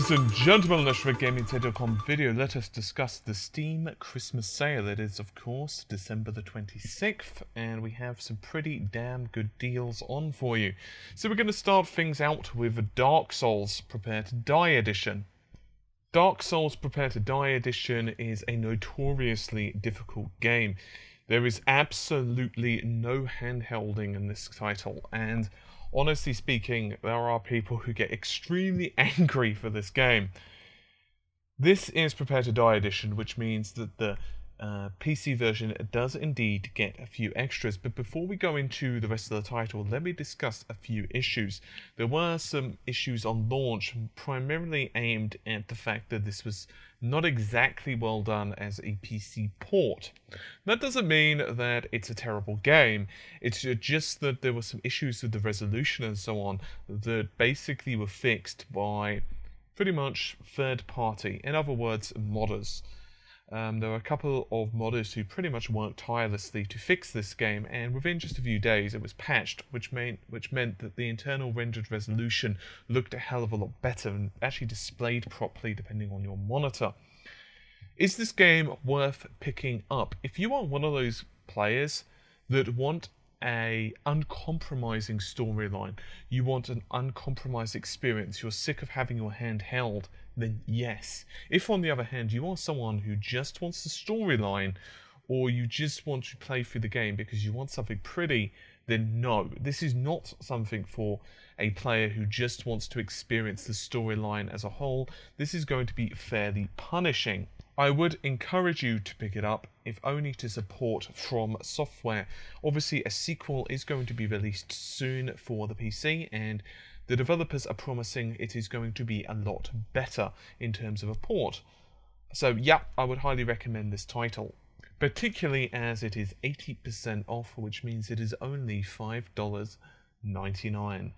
Ladies and gentlemen, let's Wargame video. Let us discuss the Steam Christmas sale. It is, of course, December the 26th, and we have some pretty damn good deals on for you. So we're going to start things out with Dark Souls Prepare to Die Edition. Dark Souls Prepare to Die Edition is a notoriously difficult game. There is absolutely no handholding in this title, and honestly speaking, there are people who get extremely angry for this game. This is Prepare to Die Edition, which means that the PC version does indeed get a few extras. But before we go into the rest of the title, let me discuss a few issues. There were some issues on launch, primarily aimed at the fact that this was not exactly well done as a PC port. That doesn't mean that it's a terrible game. It's just that there were some issues with the resolution and so on that basically were fixed by pretty much third party, in other words, modders. There were a couple of modders who pretty much worked tirelessly to fix this game, and within just a few days it was patched, which meant that the internal rendered resolution looked a hell of a lot better and actually displayed properly depending on your monitor. Is this game worth picking up? If you are one of those players that want an uncompromising storyline, you want an uncompromised experience, you're sick of having your hand held, then yes. If on the other hand you are someone who just wants the storyline, or you just want to play through the game because you want something pretty, then no. This is not something for a player who just wants to experience the storyline as a whole. This is going to be fairly punishing. I would encourage you to pick it up, if only to support From Software. Obviously, a sequel is going to be released soon for the PC, and the developers are promising it is going to be a lot better in terms of a port. So yeah, I would highly recommend this title, particularly as it is 80% off, which means it is only $5.99.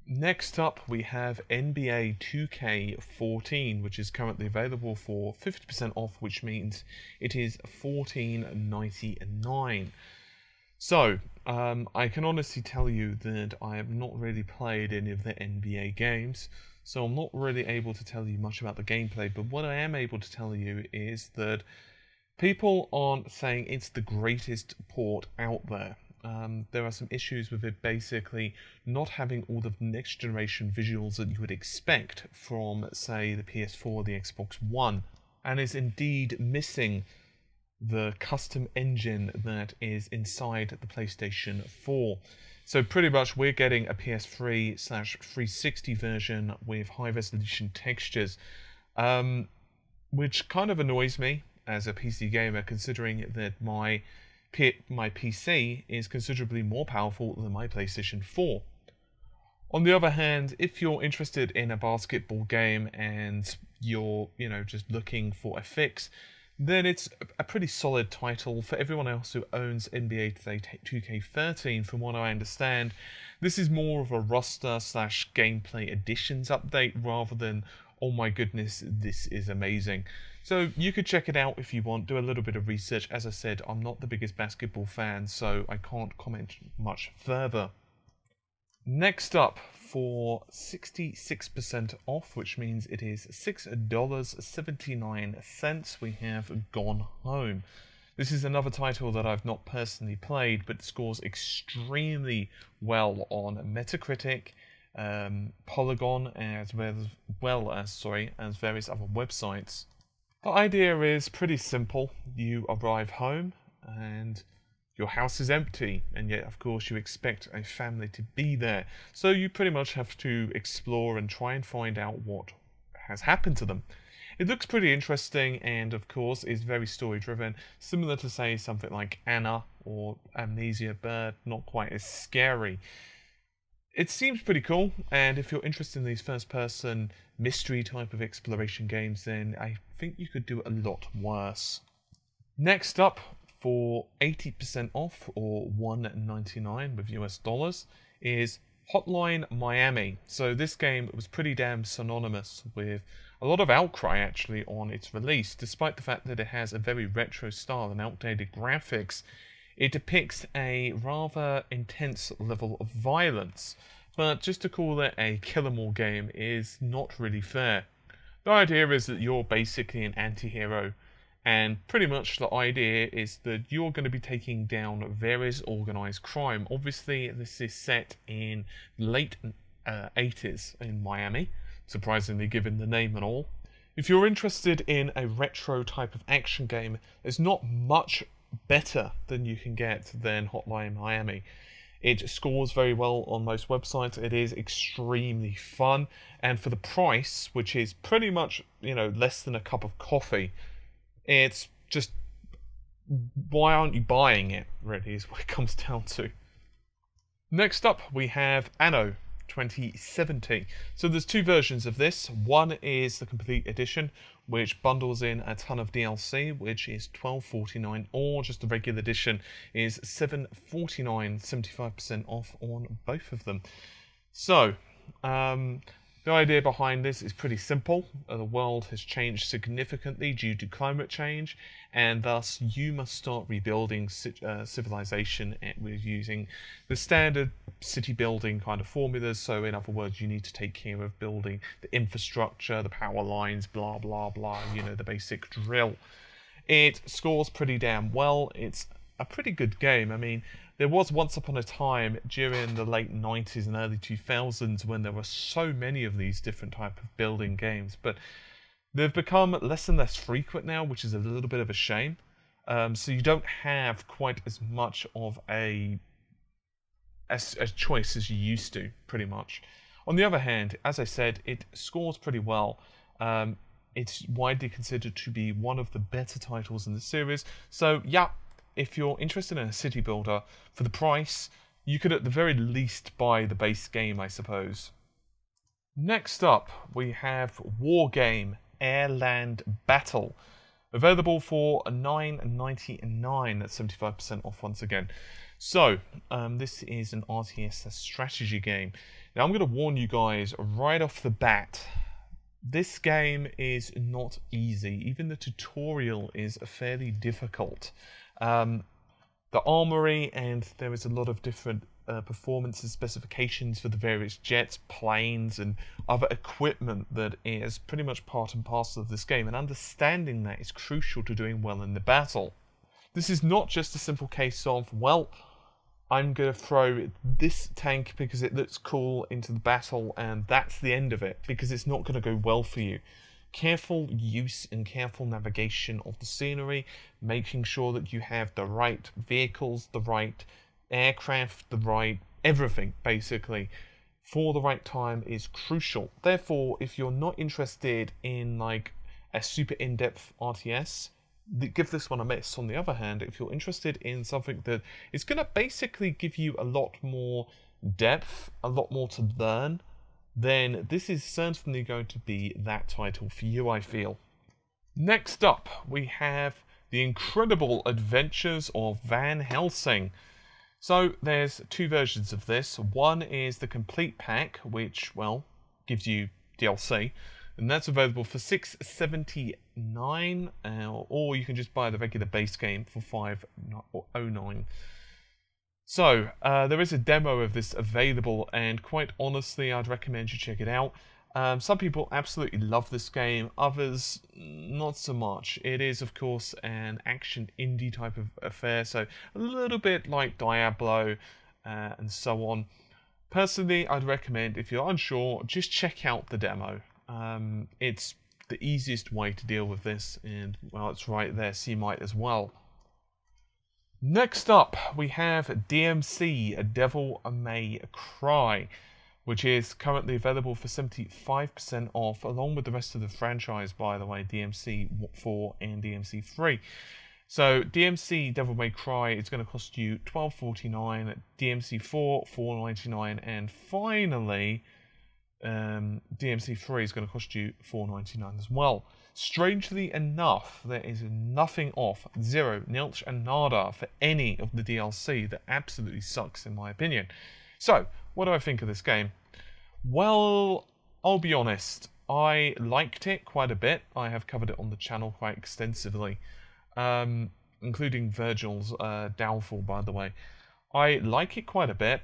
Next up, we have NBA 2K14, which is currently available for 50% off, which means it is $14.99. So, I can honestly tell you that I have not really played any of the NBA games, so I'm not really able to tell you much about the gameplay, but what I am able to tell you is that people aren't saying it's the greatest port out there. There are some issues with it basically not having all the next generation visuals that you would expect from, say, the PS4 or the Xbox One, and is indeed missing the custom engine that is inside the PlayStation 4. So pretty much we're getting a PS3/360 version with high resolution textures, which kind of annoys me as a PC gamer, considering that my PC is considerably more powerful than my PlayStation 4. On the other hand, if you're interested in a basketball game and you're, just looking for a fix, then it's a pretty solid title. For everyone else who owns NBA 2K13, from what I understand, this is more of a roster/gameplay additions update rather than, oh my goodness, this is amazing. So you could check it out if you want, do a little bit of research. As I said, I'm not the biggest basketball fan, so I can't comment much further. Next up, for 66% off, which means it is $6.79, we have Gone Home. This is another title that I've not personally played, but scores extremely well on Metacritic, Polygon, as well as various other websites. The idea is pretty simple. You arrive home and your house is empty, and yet of course you expect a family to be there. So you pretty much have to explore and try and find out what has happened to them. It looks pretty interesting and of course is very story driven, similar to say something like Anno or Amnesia, but not quite as scary. It seems pretty cool, and if you're interested in these first-person mystery type of exploration games, then I think you could do a lot worse. Next up, for 80% off, or $1.99 with US dollars, is Hotline Miami. So this game was pretty damn synonymous with a lot of outcry actually on its release, despite the fact that it has a very retro style and outdated graphics. It depicts a rather intense level of violence, but just to call it a kill 'em all game is not really fair. The idea is that you're basically an anti-hero, and pretty much the idea is that you're going to be taking down various organised crime. Obviously, this is set in late 80s in Miami, surprisingly given the name and all. If you're interested in a retro type of action game, there's not much better than you can get than Hotline Miami. It scores very well on most websites. It is extremely fun, and for the price, which is pretty much, less than a cup of coffee, it's just, why aren't you buying it, really, is what it comes down to. Next up, we have Anno 2070. So there's two versions of this. One is the complete edition, which bundles in a ton of DLC, which is $12.49, or just the regular edition is $7.49, 75% off on both of them. So the idea behind this is pretty simple. The world has changed significantly due to climate change, and thus you must start rebuilding civilization with using the standard city building kind of formulas. So in other words, you need to take care of building the infrastructure, the power lines, blah blah blah, the basic drill. It scores pretty damn well. It's a pretty good game. I mean, there was once upon a time during the late 90s and early 2000s when there were so many of these different type of building games, but they've become less and less frequent now, which is a little bit of a shame. So you don't have quite as much of a choice as you used to, pretty much. On the other hand, as I said, it scores pretty well. It's widely considered to be one of the better titles in the series. So yeah, if you're interested in a city builder, for the price, you could at the very least buy the base game, I suppose. Next up, we have Wargame Airland Battle. Available for $9.99, that's 75% off once again. So, this is an RTS strategy game. Now, I'm going to warn you guys right off the bat, this game is not easy. Even the tutorial is fairly difficult. The armory, and there is a lot of different performance and specifications for the various jets, planes, and other equipment that is pretty much part and parcel of this game, and understanding that is crucial to doing well in the battle. This is not just a simple case of, well, I'm going to throw this tank because it looks cool into the battle and that's the end of it, because it's not going to go well for you. Careful use and careful navigation of the scenery, making sure that you have the right vehicles, the right aircraft, the right everything, basically, for the right time is crucial. Therefore, if you're not interested in like a super in-depth RTS, give this one a miss. On the other hand, if you're interested in something that is going to basically give you a lot more depth, a lot more to learn, then this is certainly going to be that title for you, I feel. Next up, we have The Incredible Adventures of Van Helsing. So there's two versions of this. One is the complete pack, which, well, gives you DLC, and that's available for $6.79, or you can just buy the regular base game for $5.09. So, there is a demo of this available, and quite honestly, I'd recommend you check it out. Some people absolutely love this game, others not so much. It is, of course, an action indie type of affair, so a little bit like Diablo and so on. Personally, I'd recommend, if you're unsure, just check out the demo. It's the easiest way to deal with this, and, well, it's right there, so you might as well. Next up, we have DMC, A Devil May Cry, which is currently available for 75% off, along with the rest of the franchise, by the way, DMC 4 and DMC 3. So, DMC Devil May Cry is going to cost you $12.49, DMC 4, $4.99, and finally, DMC 3 is going to cost you $4.99 as well. Strangely enough, there is nothing off, zero, nilch and nada for any of the DLC. That absolutely sucks in my opinion. So, what do I think of this game? Well, I'll be honest, I liked it quite a bit. I have covered it on the channel quite extensively, including Virgil's downfall, by the way. I like it quite a bit,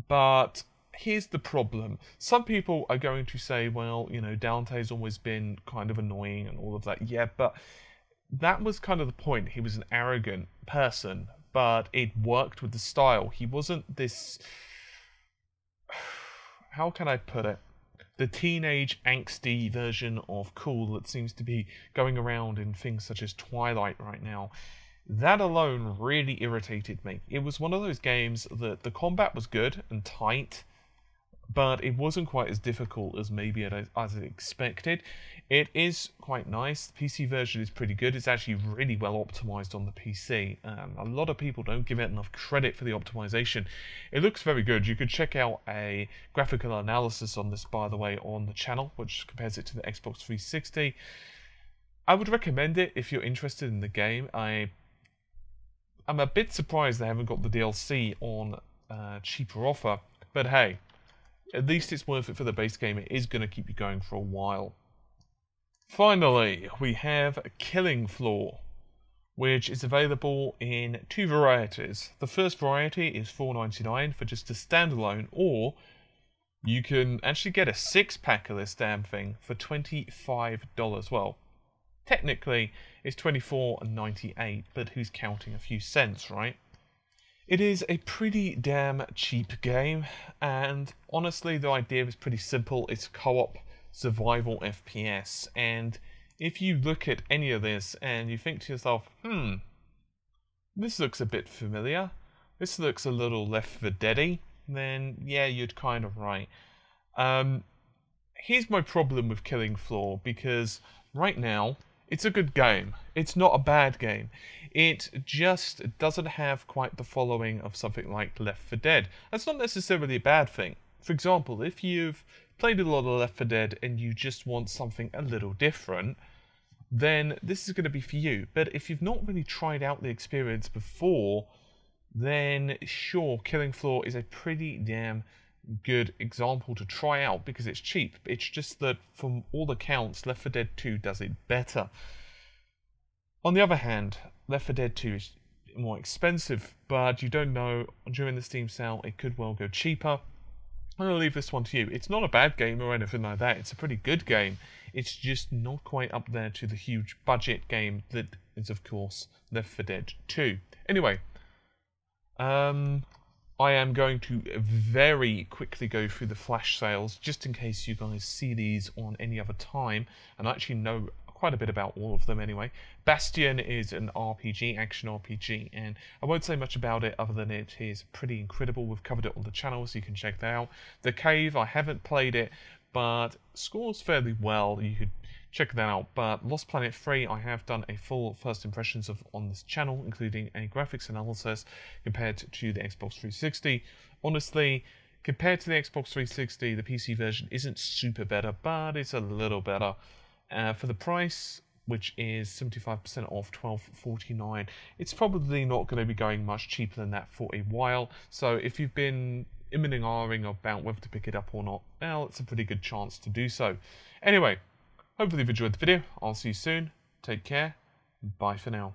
but here's the problem. Some people are going to say, well, you know, Dante's always been kind of annoying and all of that. Yeah, but that was kind of the point. He was an arrogant person, but it worked with the style. He wasn't this... How can I put it? The teenage angsty version of cool that seems to be going around in things such as Twilight right now. That alone really irritated me. It was one of those games that the combat was good and tight, but it wasn't quite as difficult as maybe as I expected. It is quite nice. The PC version is pretty good. It's actually really well optimized on the PC. A lot of people don't give it enough credit for the optimization. It looks very good. You could check out a graphical analysis on this, by the way, on the channel, which compares it to the Xbox 360. I would recommend it if you're interested in the game. I'm a bit surprised they haven't got the DLC on cheaper offer, but hey, at least it's worth it for the base game. It is going to keep you going for a while. Finally, we have Killing Floor, which is available in two varieties. The first variety is $4.99 for just a standalone, or you can actually get a 6-pack of this damn thing for $25. Well, technically it's $24.98, but who's counting a few cents, right? It is a pretty damn cheap game, and honestly the idea is pretty simple. It's co-op survival FPS, and if you look at any of this and you think to yourself, this looks a bit familiar, this looks a little Left 4 Dead-y, then yeah, you're kind of right. Here's my problem with Killing Floor, because right now it's a good game. It's not a bad game. It just doesn't have quite the following of something like Left 4 Dead. That's not necessarily a bad thing. For example, if you've played a lot of Left 4 Dead and you just want something a little different, then this is going to be for you. But if you've not really tried out the experience before, then sure, Killing Floor is a pretty damn good example to try out because it's cheap. It's just that from all accounts, Left 4 Dead 2 does it better. On the other hand, Left 4 Dead 2 is more expensive, but you don't know, during the Steam sale it could well go cheaper. I'm going to leave this one to you. It's not a bad game or anything like that. It's a pretty good game. It's just not quite up there to the huge budget game that is, of course, Left 4 Dead 2. Anyway, I am going to very quickly go through the flash sales, just in case you guys see these on any other time, and I actually know quite a bit about all of them anyway. Bastion is an RPG, action RPG, and I won't say much about it other than it is pretty incredible. We've covered it on the channel, so you can check that out. The Cave, I haven't played it, but scores fairly well. You could check that out. But Lost Planet 3, I have done a full first impressions of on this channel, including a graphics analysis compared to the Xbox 360. Honestly, compared to the Xbox 360, the PC version isn't super better, but it's a little better. For the price, which is 75% off, $12.49, it's probably not going to be going much cheaper than that for a while. So if you've been imming-ahhing about whether to pick it up or not, well, it's a pretty good chance to do so. Anyway, hopefully you've enjoyed the video. I'll see you soon. Take care. Bye for now.